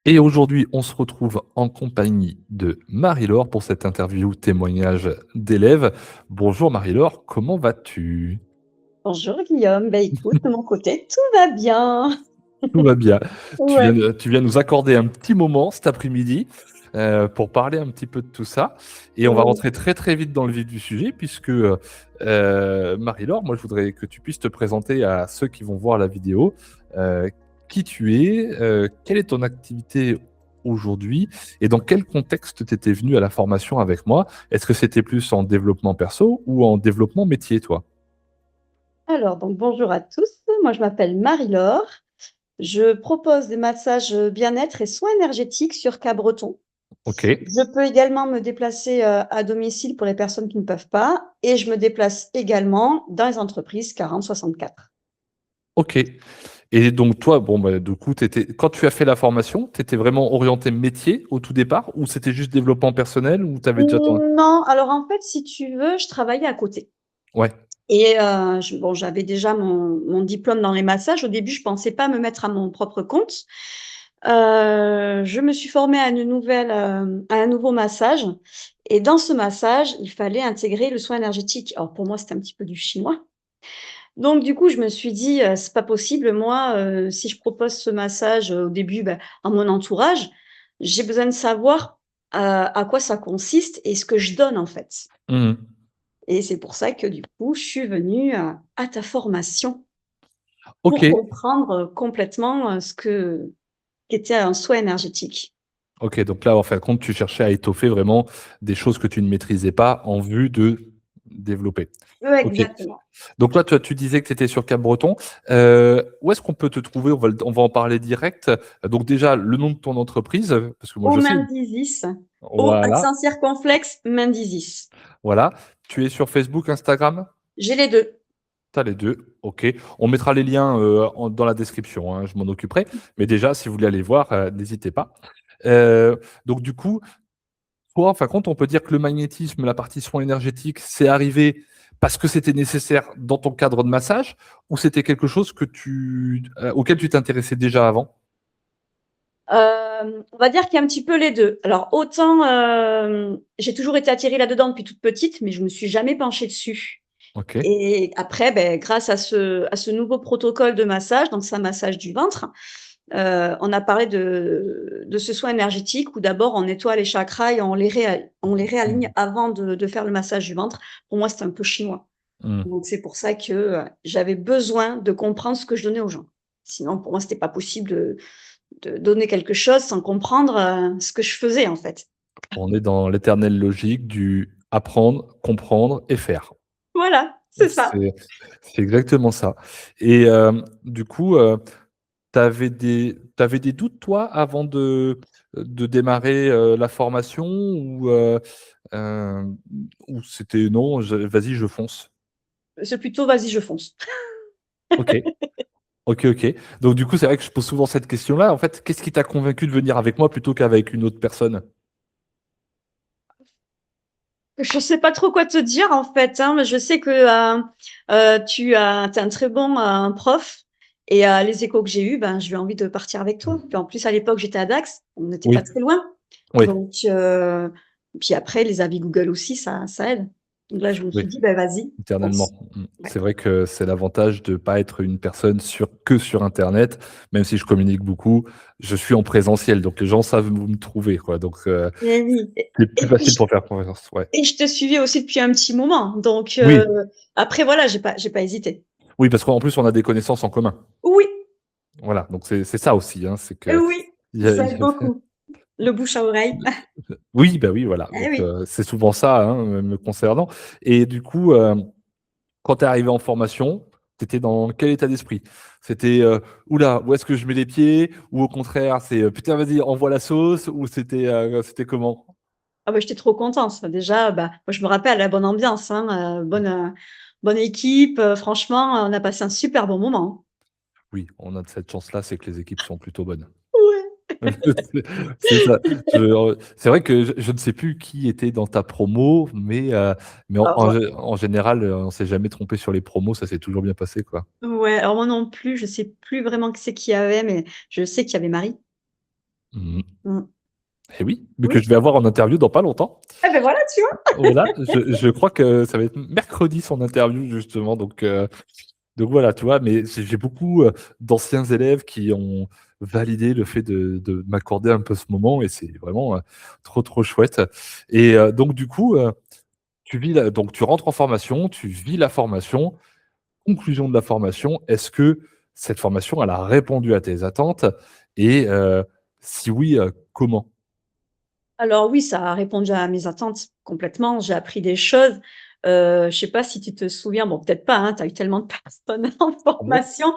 Et aujourd'hui, on se retrouve en compagnie de Marie-Laure pour cette interview témoignage d'élèves. Bonjour Marie-Laure, comment vas-tu? Bonjour Guillaume, écoute, de mon côté, tout va bien. Tout va bien. Ouais. Tu viens nous accorder un petit moment cet après-midi pour parler un petit peu de tout ça. Et on va Oui. rentrer très très vite dans le vif du sujet puisque Marie-Laure, moi je voudrais que tu puisses te présenter à ceux qui vont voir la vidéo. Qui tu es, quelle est ton activité aujourd'hui et dans quel contexte tu étais venu à la formation avec moi? Est-ce que c'était plus en développement perso ou en développement métier, toi? Alors, donc bonjour à tous. Moi, je m'appelle Marie-Laure. Je propose des massages bien-être et soins énergétiques sur Cabreton. Ok. Je peux également me déplacer à domicile pour les personnes qui ne peuvent pas et je me déplace également dans les entreprises 40-64. OK. Et donc toi, bon, bah, du coup, quand tu as fait la formation, tu étais vraiment orienté métier au tout départ ou c'était juste développement personnel ou tu avais déjà ton Non, alors en fait, si tu veux, je travaillais à côté. ouais. Et j'avais déjà mon diplôme dans les massages. Au début, je pensais pas me mettre à mon propre compte. Je me suis formée à un nouveau massage et dans ce massage, il fallait intégrer le soin énergétique. Alors pour moi, c'était un petit peu du chinois. Donc du coup, je me suis dit: «C'est pas possible, moi, si je propose ce massage, au début, à mon entourage, j'ai besoin de savoir, à quoi ça consiste et ce que je donne, en fait». Mmh. Et c'est pour ça que du coup, je suis venue, à ta formation pour OK. comprendre, complètement, qu'était un soin énergétique. OK, donc là, en fin de compte, tu cherchais à étoffer vraiment des choses que tu ne maîtrisais pas en vue de développer. Ouais, OK. exactement. Donc là, toi, tu disais que tu étais sur Cap-Breton. Où est-ce qu'on peut te trouver? On va en parler direct. Donc déjà, le nom de ton entreprise, parce que moi Au je sais Mendisis, au voilà, accent circonflexe Mendisis. voilà. Tu es sur Facebook, Instagram? J'ai les 2. Tu as les 2, OK. On mettra les liens, dans la description, hein, je m'en occuperai. Mais déjà, si vous voulez aller voir, n'hésitez pas. Donc du coup, toi, en fin de compte, on peut dire que le magnétisme, la partie soins énergétiques, c'est arrivé parce que c'était nécessaire dans ton cadre de massage? Ou c'était quelque chose auquel tu t'intéressais déjà avant? On va dire qu'il y a un petit peu les 2. Alors autant, j'ai toujours été attirée là-dedans depuis toute petite, mais je me suis jamais penchée dessus. OK. Et après, grâce à ce nouveau protocole de massage, donc c'est un massage du ventre, on a parlé de ce soin énergétique où d'abord on nettoie les chakras et on les réaligne Mmh. avant de faire le massage du ventre. Pour moi, c'est un peu chinois. Mmh. Donc c'est pour ça que, j'avais besoin de comprendre ce que je donnais aux gens. Sinon pour moi, c'était pas possible de donner quelque chose sans comprendre, ce que je faisais, en fait. On est dans l'éternelle logique du apprendre, comprendre et faire. Voilà, c'est ça. C'est c'est exactement ça. Et du coup, tu avais des doutes toi avant de démarrer, la formation hem, ou c'était: «Non, vas-y, je fonce»? C'est plutôt: «Vas-y, je fonce». OK. OK, OK. Donc du coup, c'est vrai que je pose souvent cette question-là. En fait, qu'est-ce qui t'a convaincu de venir avec moi plutôt qu'avec une autre personne? Je sais pas trop quoi te dire, en fait, hein, mais je sais que, tu es un très bon, prof et les échos que j'ai eus, j'ai eu envie de partir avec toi. Puis en plus, à l'époque, j'étais à Dax, on n'était pas Oui, très loin. oui, Donc puis après les avis Google aussi, ça aide. Donc là, je me suis oui. dit: Vas-y, Éternellement. fonce». Mmh. Ouais. C'est vrai que c'est l'avantage de pas être une personne que sur internet, même si je communique beaucoup, je suis en présentiel, donc les gens savent où me trouver, quoi, donc Et oui c'est plus et puis facile pour faire confiance, ouais. et je te suivais aussi depuis un petit moment, donc Oui, après voilà, j'ai pas hésité. oui, parce qu'en plus on a des connaissances en commun. Oui, Voilà, donc c'est ça aussi, hein, c'est que oui, ça aide beaucoup. Le bouche à oreille. oui, bah, oui, voilà, Eh donc oui. c'est souvent ça, hein, me concernant et du coup, quand tu es arrivé en formation, tu étais dans quel état d'esprit? C'était, «Ouh là, où est-ce que je mets les pieds?» ou au contraire, c'est, «Putain, vas-y, envoie la sauce» ou c'était comment? Ah j'étais trop contente. Déjà, moi je me rappelle la bonne ambiance, hein, bonne équipe, franchement, on a passé un super bon moment. Oui, on a de cette chance-là, c'est que les équipes sont plutôt bonnes. Ouais. C'est ça. C'est vrai que je ne sais plus qui était dans ta promo, mais Alors en général, on s'est jamais trompé sur les promos, ça s'est toujours bien passé, quoi. ouais, alors moi non plus, je sais plus vraiment qui c'est qu'il y avait, mais je sais qu'il y avait Marie. Mmh. Mmh. Et oui, mais que Oui. je vais avoir en interview dans pas longtemps. Ah ben voilà, tu vois? Voilà, je crois que ça va être mercredi son interview justement, donc voilà, tu vois? Mais j'ai beaucoup, d'anciens élèves qui ont validé le fait de m'accorder un peu ce moment et c'est vraiment, trop, trop chouette et donc du coup, donc tu rentres en formation, tu vis la formation. Conclusion de la formation, est-ce que cette formation, elle a répondu à tes attentes et si oui, comment? Alors oui, ça a répondu à mes attentes complètement. J'ai appris des choses. Je sais pas si tu te souviens, bon peut-être pas, hein, tu as eu tellement de personnes en Ah bon? formation,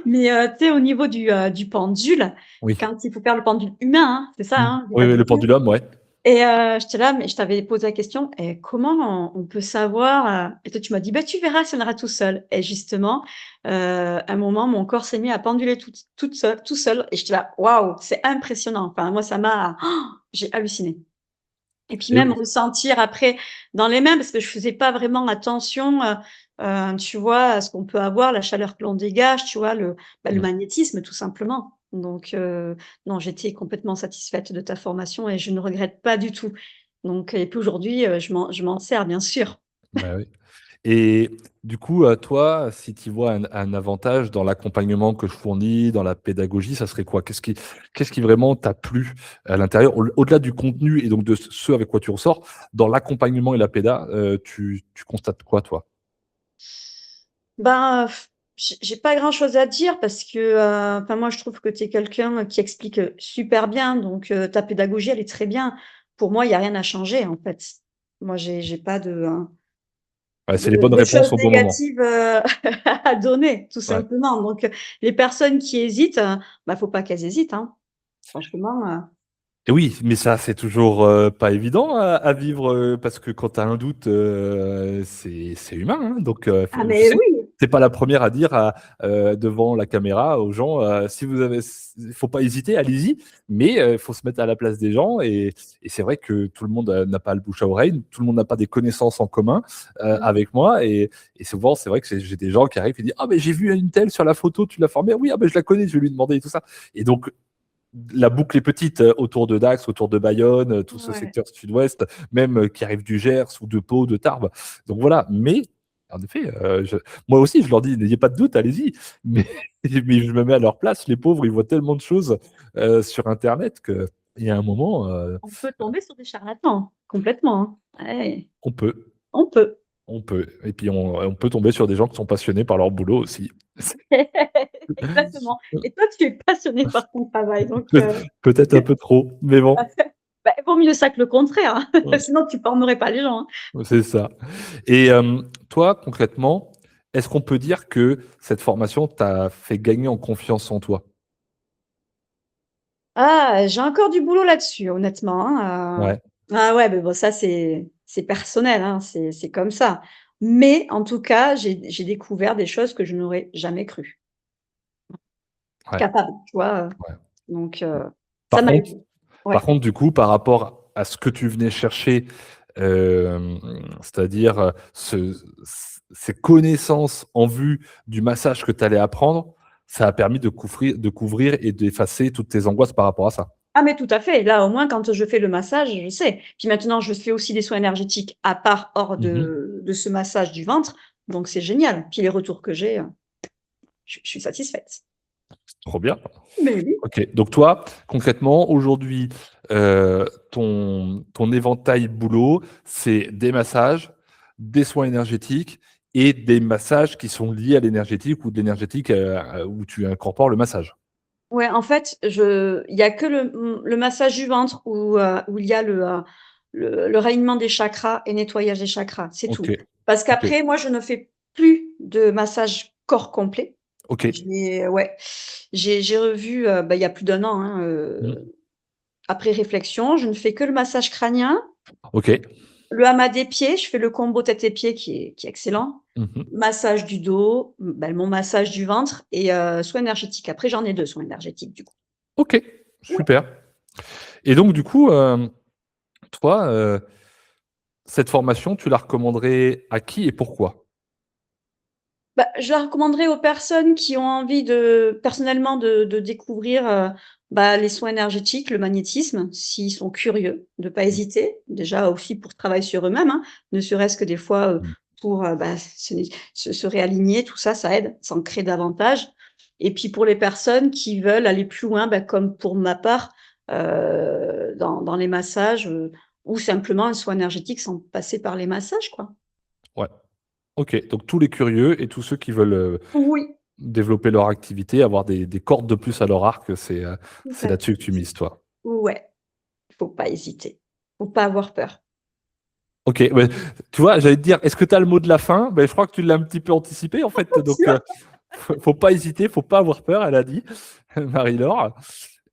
mais tu sais au niveau du pendule, Oui. quand il faut faire le pendule humain, hein, c'est ça, Mmh. hein? Je dis Oui, pas de oui, le bêtises? pendulum, ouais. Et j'étais là, mais je t'avais posé la question: «Et comment on peut savoir?» Et toi tu m'as dit: «Bah, tu verras, ça viendra tout seul» et justement, un moment, mon corps s'est mis à penduler tout seul et j'étais là: «Waouh, c'est impressionnant!» Enfin moi ça m'a j'ai halluciné. Et puis Et même oui. ressentir après dans les mains, parce que je faisais pas vraiment attention, tu vois, à ce qu'on peut avoir, la chaleur que l'on dégage, tu vois, le Mmh. magnétisme tout simplement. Donc non, j'étais complètement satisfaite de ta formation et je ne regrette pas du tout. Donc et puis aujourd'hui, je m'en sers bien sûr. Bah, oui et du coup, toi, si tu vois un avantage dans l'accompagnement que je fournis, dans la pédagogie, ça serait quoi? Qu'est-ce qui vraiment t'a plu à l'intérieur? Au-delà du contenu et donc de ce avec quoi tu ressors, dans l'accompagnement et la péda, tu constates quoi, toi? Ben, j'ai pas grand-chose à dire parce que, enfin moi je trouve que tu es quelqu'un qui explique, super bien donc ta pédagogie elle est très bien. Pour moi, il y a rien à changer en fait. Moi j'ai pas Ouais, de c'est les bonnes de réponses choses au bon moment. négatives, à donner tout Ouais. simplement donc les personnes qui hésitent, bah, faut pas qu'elles hésitent, hein. Franchement, Et oui, mais ça, c'est toujours, pas évident à vivre, parce que quand tu as un doute, c'est humain, hein, donc ah je mais sais que oui! tu es pas la première à dire devant la caméra aux gens, si vous avez faut pas hésiter, allez-y, mais faut se mettre à la place des gens et c'est vrai que tout le monde, n'a pas le bouche à oreille, tout le monde n'a pas des connaissances en commun, Mmh. avec moi et souvent, c'est vrai que j'ai des gens qui arrivent et disent: «Ah mais j'ai vu une telle sur la photo, tu l'as formée? Oui, ah ben je la connais, je vais lui demander» et tout ça et donc la boucle est petite, autour de Dax, autour de Bayonne, tout ce Ouais. secteur sud-ouest, même, qui arrive du Gers ou de Pau, de Tarbes. Donc voilà, mais en effet, moi aussi je leur dis: «N'ayez pas de doute, allez-y». Mais mais je me mets à leur place, les pauvres, ils voient tellement de choses, sur internet qu'il y a un moment, On peut tomber sur des charlatans, complètement, hein. Ouais, on peut on peut. on peut et puis on peut tomber sur des gens qui sont passionnés par leur boulot aussi. Exactement et toi, tu es passionné par ton travail donc Peut-être un peu trop, mais bon. bah, vaut mieux ça que le contraire, hein, Mmh. sinon tu formerais pas les gens, hein. C'est ça. Et toi, concrètement, est-ce qu'on peut dire que cette formation t'a fait gagner en confiance en toi? Ah, j'ai encore du boulot là-dessus, honnêtement, hein, Ouais, ah ouais, mais bon, ça, c'est personnel, hein, c'est comme ça. Mais en tout cas, j'ai découvert des choses que je n'aurais jamais cru ouais, capable, tu vois? ouais. Donc ça Par m'a contre aidée. par Ouais. contre, du coup, par rapport à ce que tu venais chercher, hem, c'est-à-dire, ces connaissances en vue du massage que tu allais apprendre, ça a permis de couvrir et d'effacer toutes tes angoisses par rapport à ça? Ah mais tout à fait, là, au moins, quand je fais le massage, je sais. Puis maintenant, je fais aussi des soins énergétiques à part, hors Mmh. de ce massage du ventre, donc c'est génial. Puis les retours que j'ai, je suis satisfaite. Trop bien. Mais oui. OK. Donc toi, concrètement, aujourd'hui, ton éventail boulot, c'est des massages, des soins énergétiques et des massages qui sont liés à l'énergétique ou de l'énergétique, où tu incorpores le massage? Ouais, en fait, il y a que le massage du ventre où il y a le rayonnement des chakras et nettoyage des chakras, c'est OK, tout. Parce OK, qu'après, moi, je ne fais plus de massage corps complet. OK. Ouais, j'ai revu, bah, il y a plus d'1 an, hein, Mmh. après réflexion, je ne fais que le massage crânien, OK. le hamas des pieds, je fais le combo tête et pieds qui est excellent, Mmh. massage du dos, bah, mon massage du ventre et soins énergétiques. Après, j'en ai 2 soins énergétiques, du coup. OK, Ouais. super et donc du coup, toi, cette formation, tu la recommanderais à qui et pourquoi? Bah, je la recommanderais aux personnes qui ont envie personnellement de découvrir, Bah, les soins énergétiques, le magnétisme, s'ils sont curieux, de pas Mmh. hésiter. Déjà aussi pour travailler sur eux-mêmes, hein, ne serait-ce que des fois, Mmh. pour, bah, se réaligner, tout ça, ça aide, ça en crée davantage. Et puis pour les personnes qui veulent aller plus loin, bah, comme pour ma part, dans les massages, ou simplement un soin énergétique sans passer par les massages, quoi. Ouais. OK, donc tous les curieux et tous ceux qui veulent, Oui, développer leur activité, avoir des cordes de plus à leur arc, tout c'est à là-dessus que fait. tu mises, toi? Ouais, faut pas hésiter, faut pas avoir peur. OK, ouais, tu vois, j'allais te dire: «Est-ce que tu as le mot de la fin?» Je crois que tu l'as un petit peu anticipé, en fait, donc faut pas hésiter, faut pas avoir peur, elle a dit, Marie-Laure.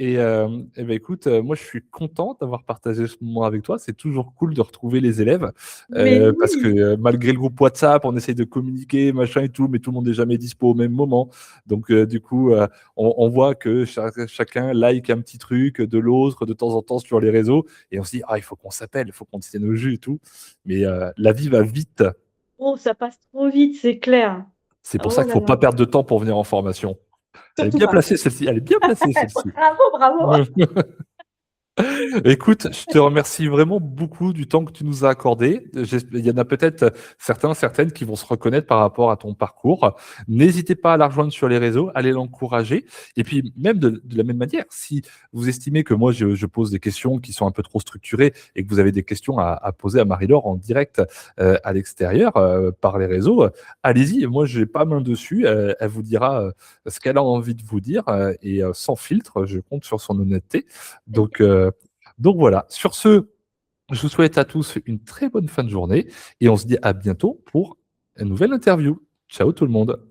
Et bah, écoute, moi, je suis content d'avoir partagé ce moment avec toi. C'est toujours cool de retrouver les élèves, Mais parce que, oui! malgré le groupe WhatsApp, on essaye de communiquer, machin et tout, mais tout le monde n'est jamais dispo au même moment. Donc, du coup, on voit que chacun like un petit truc de l'autre de temps en temps sur les réseaux et on se dit: «Ah, il faut qu'on s'appelle, il faut qu'on tienne au jus et tout». Mais, la vie va vite. Oh, ça passe trop vite, c'est clair. C'est pour Oh ça qu'il là faut là, pas perdre de temps pour venir en formation. Elle est surtout bien pas. placée celle-ci, elle est bien placée celle-ci. Bravo, bravo! Écoute, je te remercie vraiment beaucoup du temps que tu nous as accordé. Il y en a peut-être certains, certaines qui vont se reconnaître par rapport à ton parcours. N'hésitez pas à la rejoindre sur les réseaux, allez l'encourager. Et puis, même de la même manière, si vous estimez que moi, je pose des questions qui sont un peu trop structurées et que vous avez des questions à poser à Marie-Laure en direct à l'extérieur par les réseaux, allez-y. Moi, je n'ai pas main dessus. Elle vous dira ce qu'elle a envie de vous dire et sans filtre. Je compte sur son honnêteté. Donc, voilà. Sur ce, je vous souhaite à tous une très bonne fin de journée et on se dit à bientôt pour une nouvelle interview. Ciao tout le monde.